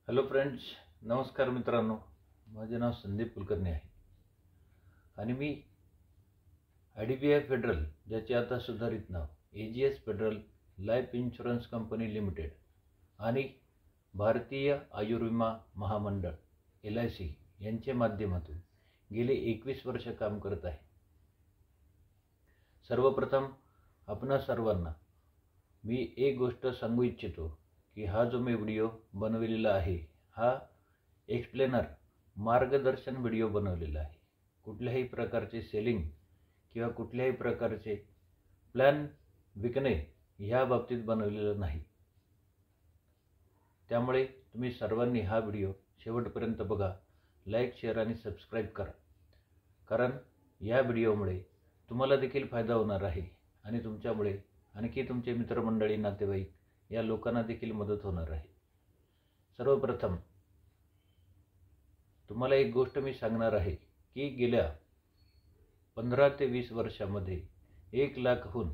Hello friends, नमस्कार मित्रांनो. माझे नाव संदीप कुलकर्णी आहे आणि मी IDBI फेडरल, ज्याचे आता सुधारित नाव AGS federal life insurance company limited आणि भारतीय आयुर्विमा महामंडळ LIC यांच्या माध्यमातून गेले 21 वर्ष काम करत आहे. सर्वप्रथम आपणा सर्वांना मी एक गोष्ट सांगू इच्छितो की हा जो मी व्हिडिओ बनवलेला आहे हा एक्सप्लेनर मार्गदर्शन व्हिडिओ बनवलेला आहे. कुठल्याही प्रकारचे सेलिंग किंवा कुठल्याही प्रकारचे प्लॅन विकणे ह्या बाबतीत बनवलेलं नाही. त्यामुळे तुम्ही सर्वांनी हा व्हिडिओ शेवटपर्यंत बघा, लाईक, शेअर आणि सबस्क्राईब करा. कारण या व्हिडिओमुळे तुम्हाला देखील फायदा होणार आहे आणि तुमच्यामुळे आणखी तुमचे मित्रमंडळी, नातेवाईक या लोकांना देखील मदत होणार आहे. सर्वप्रथम तुम्हाला एक गोष्ट मी सांगणार आहे की गेल्या 15 ते 20 वर्षामध्ये 1 लाखहून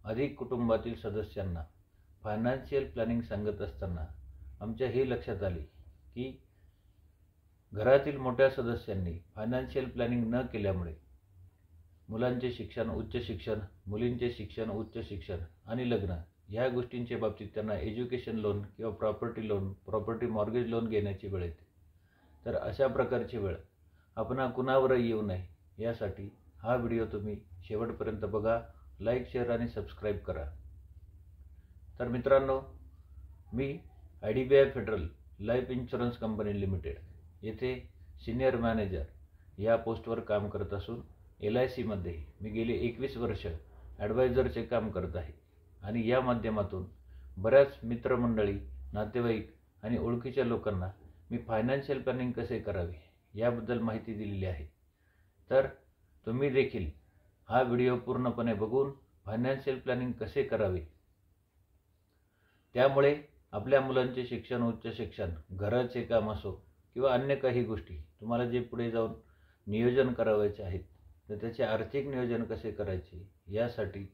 अधिक कुटुंबातील सदस्यांना फायनान्शियल प्लॅनिंग सांगत असताना आमच्या हे लक्षात आले की घरातील मोठ्या सदस्यांनी फायनान्शियल प्लॅनिंग न केल्यामुळे मुलांचे शिक्षण, उच्च शिक्षण, मुलींचे शिक्षण, उच्च शिक्षण आणि लग्न ह्या गोष्टींच्या बाबतीत त्यांना एज्युकेशन लोन किंवा property loan, property mortgage loan घेण्याची वेळ येते. तर अशा प्रकारची वेळ आपण कुणावर येऊ नये यासाठी हा व्हिडिओ तुम्ही शेवटपर्यंत बघा, लाईक, शेअर आणि सबस्क्राईब करा. तर मित्रांनो, मी IDBI federal life insurance company limited येथे सिनियर मॅनेजर या पोस्टवर काम करत असून LIC मध्ये मी गेली 21 वर्ष ॲडवायझरचे काम करत आहे आणि या माध्यमातून बऱ्याच मित्रमंडळी, नातेवाईक आणि ओळखीच्या लोकांना मी फायनान्शियल प्लॅनिंग कसे करावे याबद्दल माहिती दिलेली आहे. तर तुम्ही देखील हा व्हिडिओ पूर्णपणे बघून फायनान्शियल प्लॅनिंग कसे करावे, त्यामुळे आपल्या मुलांचे शिक्षण, उच्च शिक्षण, घराचे काम असो किंवा अन्य काही गोष्टी तुम्हाला जे पुढे जाऊन नियोजन करावायचे आहेत तर त्याचे आर्थिक नियोजन कसे करायचे यासाठी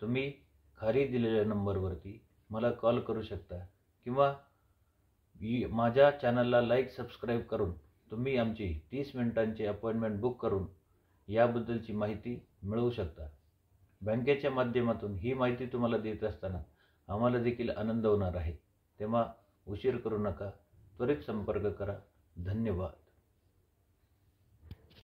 तुम्ही खाली दिलेल्या नंबरवरती मला कॉल करू शकता किंवा माझ्या चॅनलला लाईक, सबस्क्राईब करून तुम्ही आमची 30 मिनिटांची अपॉइंटमेंट बुक करून याबद्दलची माहिती मिळवू शकता. बँकेच्या माध्यमातून ही माहिती तुम्हाला देत असताना आम्हाला देखील आनंद होणार आहे. तेव्हा उशीर करू नका, त्वरित संपर्क करा. धन्यवाद.